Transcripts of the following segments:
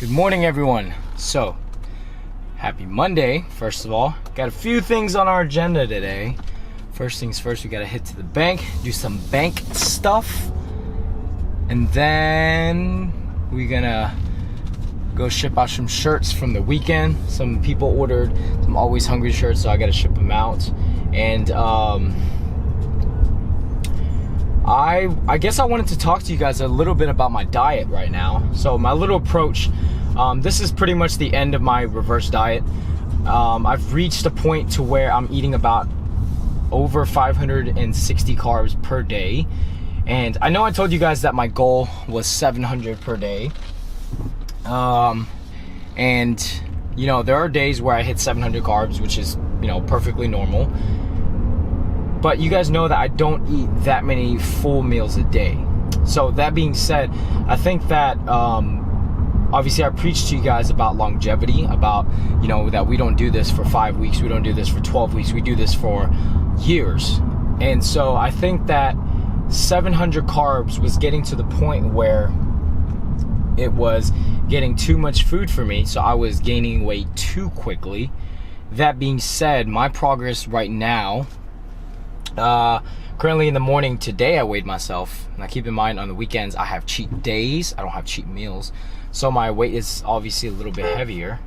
Good morning, everyone. So, happy Monday, first of all. Got a few things on our agenda today. First things first, we gotta head to the bank, do some bank stuff. And then we're gonna go ship out some shirts from the weekend. Some people ordered some Always Hungry shirts, so I gotta ship them out. And I guess I wanted to talk to you guys a little bit about my diet right now. So my little approach, this is pretty much the end of my reverse diet. I've reached a point to where I'm eating about over 560 carbs per day. And I know I told you guys that my goal was 700 per day. And you know, there are days where I hit 700 carbs, which is, you know, perfectly normal. But you guys know that I don't eat that many full meals a day. So that being said, I think that obviously I preached to you guys about longevity, about, you know, that we don't do this for 5 weeks, we don't do this for 12 weeks, we do this for years. And so I think that 700 carbs was getting to the point where it was getting too much food for me, so I was gaining weight too quickly. That being said, my progress right now, currently in the morning today, I weighed myself. Now keep in mind, on the weekends I have cheat days, I don't have cheat meals, so my weight is obviously a little bit heavier.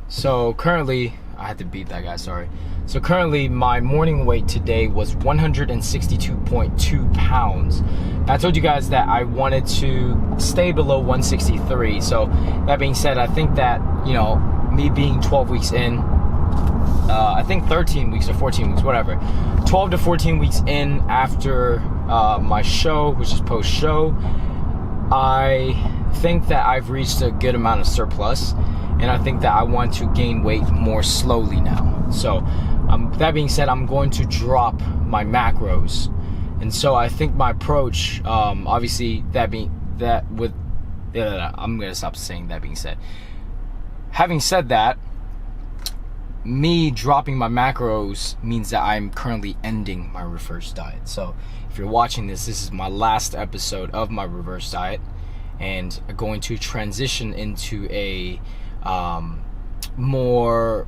So currently, I had to beat that guy, sorry. So currently my morning weight today was 162.2 pounds. I told you guys that I wanted to stay below 163. So that being said, I think that, you know, me being 12 weeks in, I think 13 weeks or 14 weeks, whatever, 12 to 14 weeks in after my show, which is post-show, I think that I've reached a good amount of surplus, and I think that I want to gain weight more slowly now. So that being said, I'm going to drop my macros. And so I think my approach, obviously I'm gonna stop saying that being said. Having said that, me dropping my macros means that I'm currently ending my reverse diet. So if you're watching this, this is my last episode of my reverse diet, and I'm going to transition into a more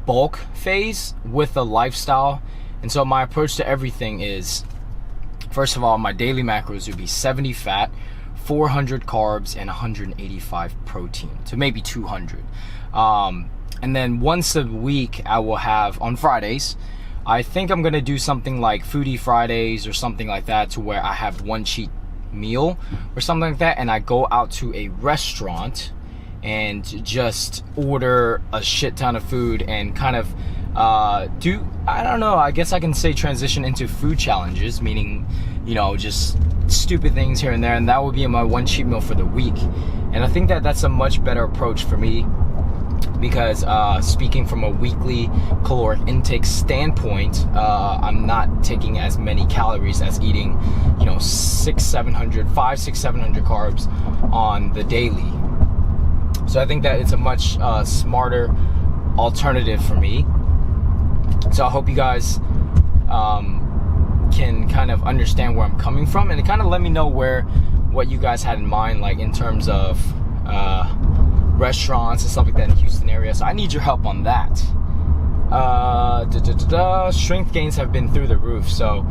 bulk phase with a lifestyle. And so my approach to everything is, first of all, my daily macros would be 70 fat, 400 carbs, and 185 protein, to maybe 200. And then once a week I will have, on Fridays, I think I'm gonna do something like Foodie Fridays or something like that, to where I have one cheat meal or something like that, and I go out to a restaurant and just order a shit ton of food and kind of I don't know, I guess I can say transition into food challenges, meaning, you know, just stupid things here and there, and that will be my one cheat meal for the week. And I think that that's a much better approach for me, because speaking from a weekly caloric intake standpoint, I'm not taking as many calories as eating, you know, 500-700 carbs on the daily. So I think that it's a much smarter alternative for me. So I hope you guys can kind of understand where I'm coming from, and it kind of let me know what you guys had in mind, like in terms of restaurants and stuff like that in the Houston area. So I need your help on that. Strength gains have been through the roof, so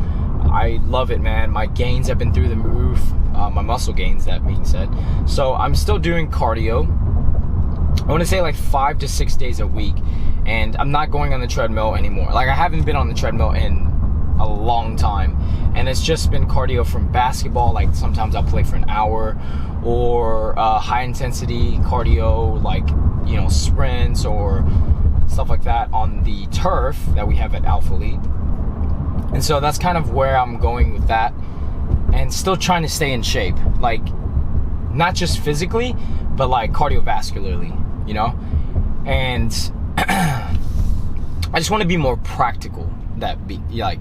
I love it, man. My gains have been through the roof, my muscle gains, that being said. So I'm still doing cardio. I want to say like 5 to 6 days a week, and I'm not going on the treadmill anymore. Like, I haven't been on the treadmill in a long time, and it's just been cardio from basketball. Like, sometimes I'll play for an hour, or high intensity cardio, like, you know, sprints or stuff like that on the turf that we have at Alpha Elite. And so that's kind of where I'm going with that, and still trying to stay in shape, like not just physically, but like cardiovascularly, you know. And I just want to be more practical, like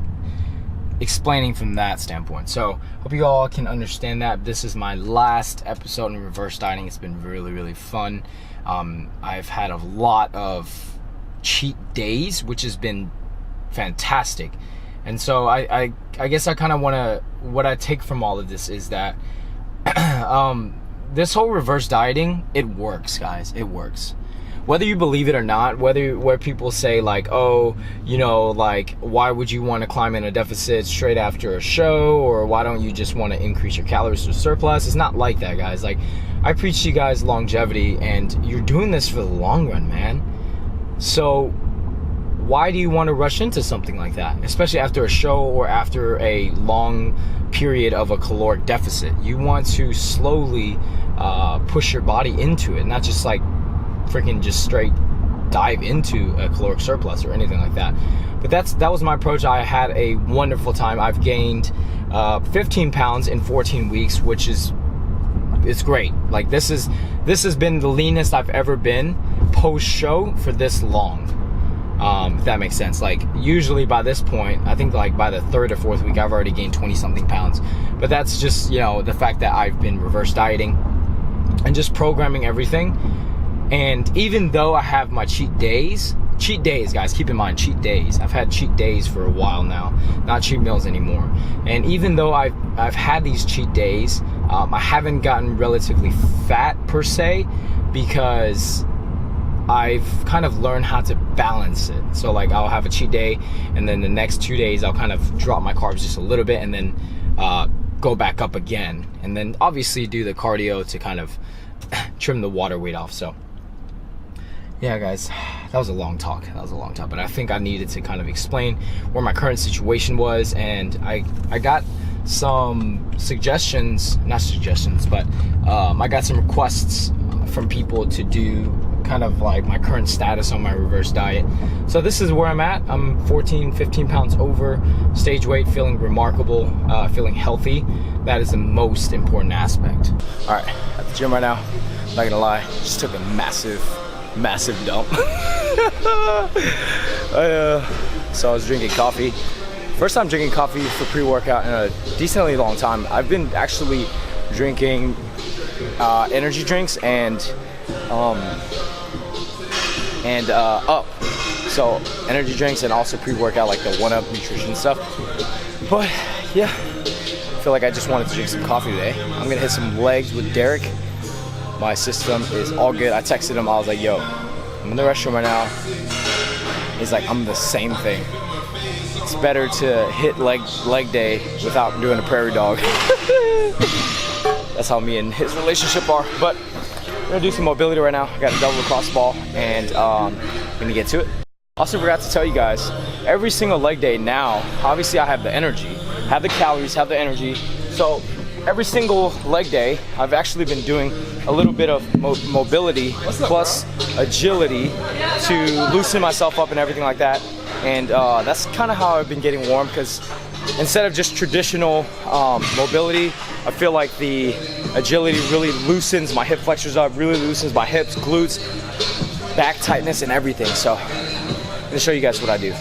explaining from that standpoint. So hope you all can understand that. This is my last episode in reverse dieting. It's been really, really fun. I've had a lot of cheat days, which has been fantastic. And so I guess I kind of want to, what I take from all of this is that this whole reverse dieting, it works, guys. It works. Whether you believe it or not, where people say like, oh, you know, like, why would you want to climb in a deficit straight after a show, or why don't you just want to increase your calories to surplus? It's not like that, guys. Like, I preach to you guys longevity, and you're doing this for the long run, man. So why do you want to rush into something like that, especially after a show or after a long period of a caloric deficit? You want to slowly push your body into it, not just like freaking just straight dive into a caloric surplus or anything like that. But that was my approach. I had a wonderful time. I've gained 15 pounds in 14 weeks, which is, it's great. Like, this has been the leanest I've ever been post show for this long. If that makes sense. Like, usually by this point, I think like by the 3rd or 4th week, I've already gained 20 something pounds. But that's just, you know, the fact that I've been reverse dieting and just programming everything. And even though I have my cheat days, guys, keep in mind, cheat days. I've had cheat days for a while now, not cheat meals anymore. And even though I've had these cheat days, I haven't gotten relatively fat per se, because I've kind of learned how to balance it. So like, I'll have a cheat day, and then the next 2 days I'll kind of drop my carbs just a little bit, and then go back up again, and then obviously do the cardio to kind of trim the water weight off. So yeah, guys, that was a long talk. But I think I needed to kind of explain where my current situation was, and I got some suggestions, not suggestions, but I got some requests from people to do kind of like my current status on my reverse diet. So this is where I'm at. I'm 15 pounds over stage weight, feeling remarkable, feeling healthy. That is the most important aspect. All right, at the gym right now, not gonna lie, just took a massive dump. So I was drinking coffee. First time drinking coffee for pre-workout in a decently long time. I've been actually drinking energy drinks and up. So energy drinks and also pre-workout, like the 1UP nutrition stuff. But yeah, I feel like I just wanted to drink some coffee today. I'm gonna hit some legs with Derek. My system is all good. I texted him, I was like, yo, I'm in the restroom right now. He's like, I'm the same thing. It's better to hit leg day without doing a prairie dog. That's how me and his relationship are. But we're gonna do some mobility right now. I got a double lacrosse ball, and I'm gonna get to it. Also forgot to tell you guys, every single leg day now, obviously I have the energy, have the calories, have the energy. So every single leg day, I've actually been doing a little bit of mobility plus agility to loosen myself up and everything like that. And that's kind of how I've been getting warm, because instead of just traditional mobility, I feel like the agility really loosens my hip flexors up, really loosens my hips, glutes, back tightness, and everything. So I'm gonna show you guys what I do.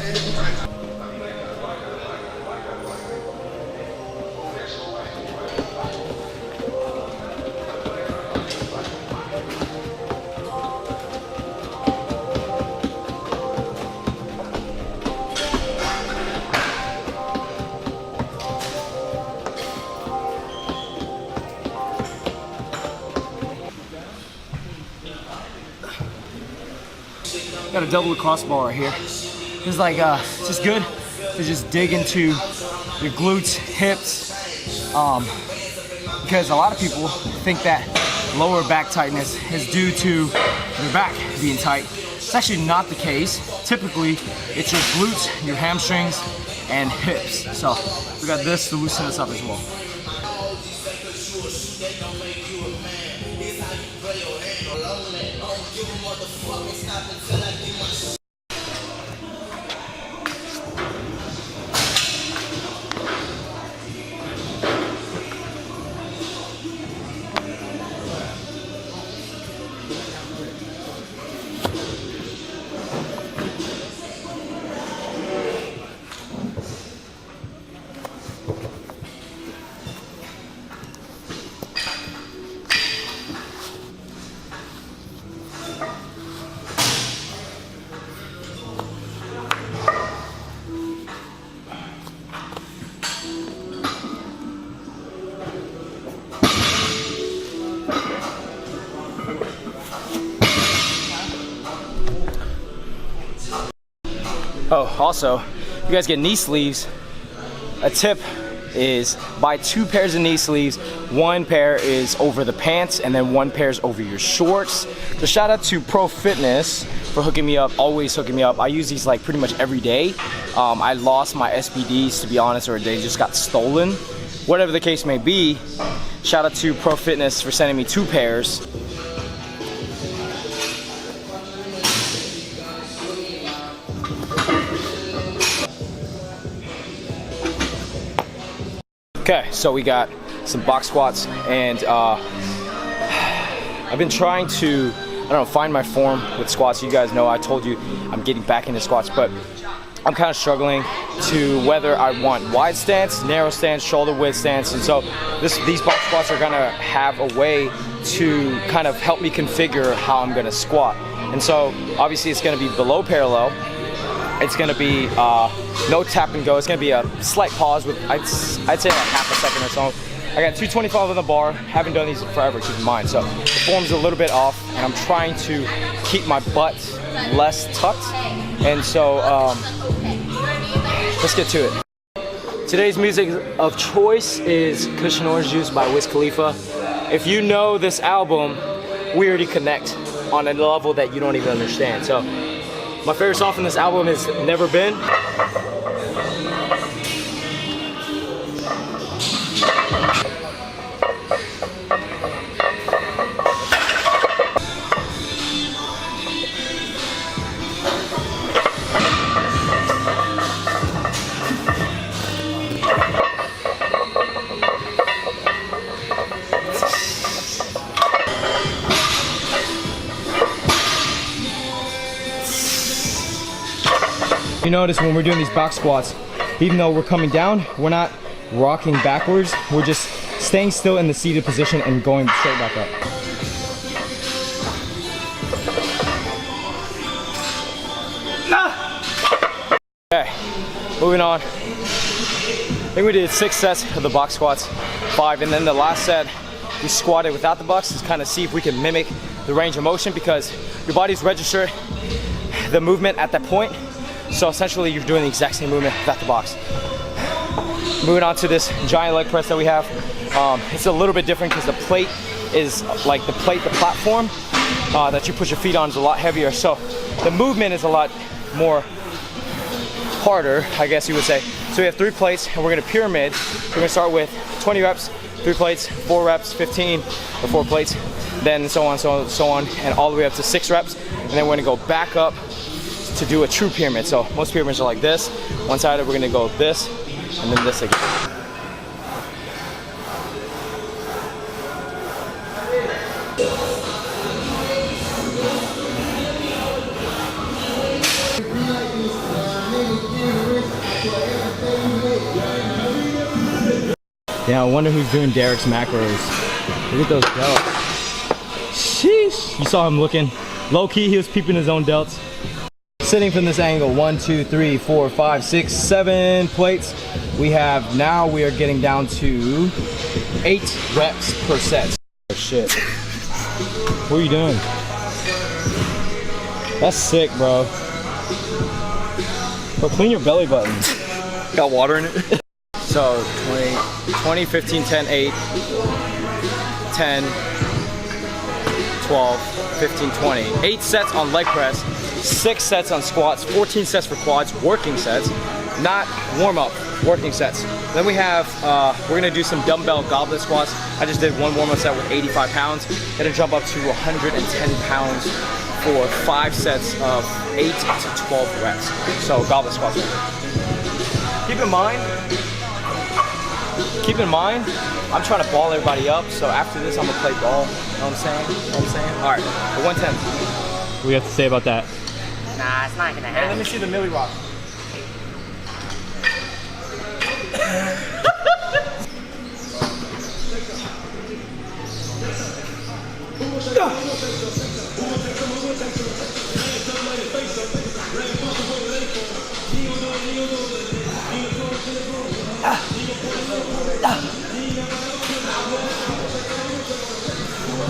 Got a double lacrosse ball right here. It's like, it's just good to just dig into your glutes, hips, because a lot of people think that lower back tightness is due to your back being tight. It's actually not the case. Typically, it's your glutes, your hamstrings, and hips. So we got this to loosen us up as well. also, if you guys get knee sleeves, a tip is buy 2 pairs of knee sleeves. 1 pair is over the pants and then 1 pair is over your shorts. So shout out to Pro Fitness for hooking me up, always hooking me up. I use these like pretty much every day. I lost my SBDs, to be honest, or they just got stolen. Whatever the case may be, shout out to Pro Fitness for sending me 2 pairs. Okay, so we got some box squats, and I've been trying to, find my form with squats. You guys know I told you I'm getting back into squats, but I'm kind of struggling to whether I want wide stance, narrow stance, shoulder width stance, and so these box squats are gonna have a way to kind of help me configure how I'm gonna squat. And so obviously it's gonna be below parallel. It's gonna be no tap and go. It's gonna be a slight pause with I'd say like half a second or so. I got 225 on the bar. Haven't done these forever, keep in mind. So the form's a little bit off, and I'm trying to keep my butt less tucked. And so let's get to it. Today's music of choice is Cushion Orange Juice by Wiz Khalifa. If you know this album, we already connect on a level that you don't even understand. So my favorite song from this album is Never Been. You notice when we're doing these box squats, even though we're coming down, we're not rocking backwards. We're just staying still in the seated position and going straight back up. Okay, moving on. I think we did 6 sets of the box squats, 5, and then the last set we squatted without the box to kind of see if we can mimic the range of motion, because your body's registered the movement at that point. So essentially you're doing the exact same movement without the box. Moving on to this giant leg press that we have. It's a little bit different because the plate is like the platform that you put your feet on is a lot heavier. So the movement is a lot more harder, I guess you would say. So we have 3 plates and we're gonna pyramid. We're gonna start with 20 reps, 3 plates, 4 reps, 15 or 4 plates, then so on, and all the way up to 6 reps. And then we're gonna go back up to do a true pyramid. So most pyramids are like this. One side we're gonna go this, and then this again. Yeah, I wonder who's doing Derek's macros. Look at those delts. Sheesh. You saw him looking. Low key, he was peeping his own delts. Sitting from this angle, 1, 2, 3, 4, 5, 6, 7 plates. We are getting down to 8 reps per set. Oh shit. What are you doing? That's sick, bro. Bro, clean your belly button. Got water in it? So 20, 15, 10, 8, 10, 12, 15, 20. 8 sets on leg press, 6 sets on squats, 14 sets for quads, working sets, not warm up, working sets. Then we have, we're gonna do some dumbbell goblet squats. I just did 1 warm up set with 85 pounds. Gonna jump up to 110 pounds for 5 sets of 8 to 12 reps. So goblet squats. Keep in mind, I'm trying to ball everybody up, so after this I'm gonna play ball. You know what I'm saying? All right, the 110. What do you have to say about that? Nah, it's not gonna happen. Hey, let me see the Millie Rock.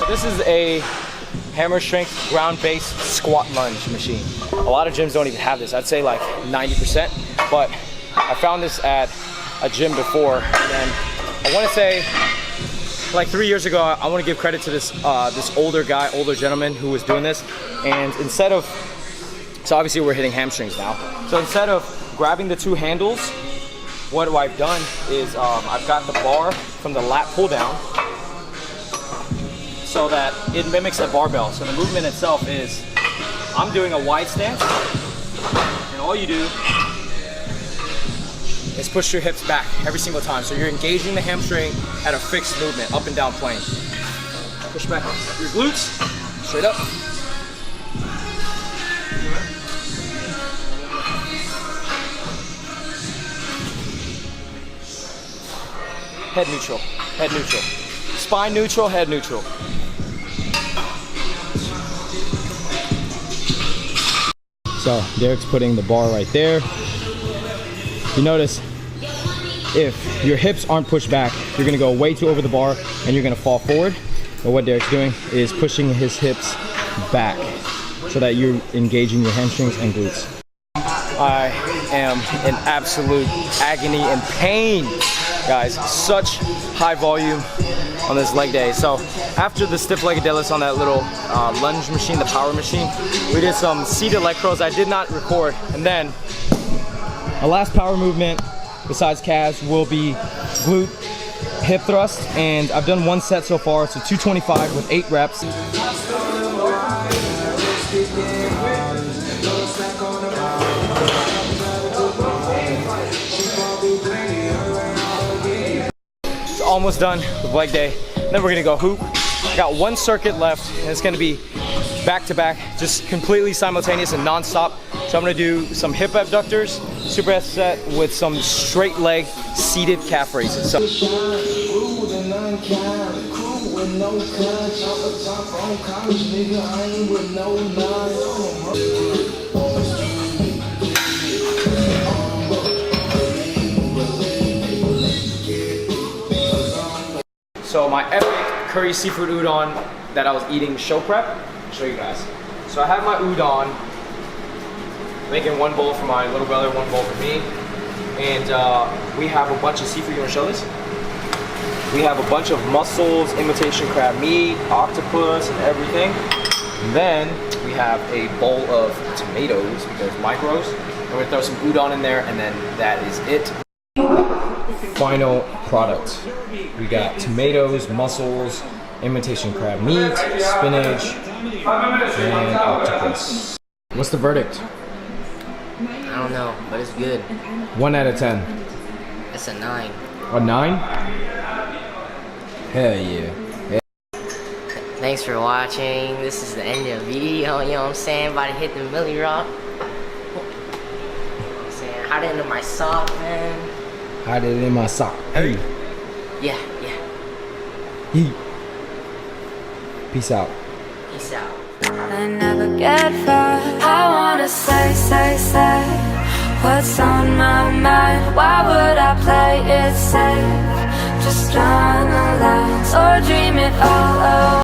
This is a hammer strength, ground base, squat lunge machine. A lot of gyms don't even have this. I'd say like 90%, but I found this at a gym before, and then I want to say like 3 years ago, I want to give credit to this this older gentleman who was doing this, and instead of, so obviously we're hitting hamstrings now, so instead of grabbing the two handles, what I've done is I've got the bar from the lat pull down so that it mimics a barbell. So the movement itself is, I'm doing a wide stance, and all you do is push your hips back every single time. So you're engaging the hamstring at a fixed movement, up and down plane. Push back your glutes, straight up. Head neutral, head neutral. Spine neutral, head neutral. So Derek's putting the bar right there. You notice if your hips aren't pushed back, you're gonna go way too over the bar and you're gonna fall forward. But what Derek's doing is pushing his hips back so that you're engaging your hamstrings and glutes. I am in absolute agony and pain, guys. Such high volume on this leg day. So after the stiff legged deadlifts on that little lunge machine, the power machine, we did some seated leg curls I did not record. And then our last power movement besides calves will be glute hip thrust, and I've done one set so far, so 225 with 8 reps. It's almost done with leg day. Then we're gonna go hoop. Got one circuit left, and it's gonna be back to back, just completely simultaneous and non-stop. So I'm gonna do some hip abductors, super set with some straight leg seated calf raises. So So my epic curry seafood udon that I was eating show prep, I'll show you guys. So I have my udon, making one bowl for my little brother, one bowl for me. And we have a bunch of seafood. You wanna show this? We have a bunch of mussels, imitation crab meat, octopus, and everything. And then we have a bowl of tomatoes because micros. And we're gonna throw some udon in there, and then that is it. Final product. We got tomatoes, mussels, imitation crab meat, spinach, and octopus. What's the verdict? I don't know, but it's good. 1 out of 10. It's a 9. A 9? Hell yeah. Thanks for watching. This is the end of the video, you know what I'm saying? About to hit the Millie Rock. You know what I'm saying? Hide it into my sock, man. Hide it in my sock. Hey. Yeah. He. Peace out. Peace out. I never get far. I wanna say what's on my mind. Why would I play it safe? Just draw the lines or dream it all away.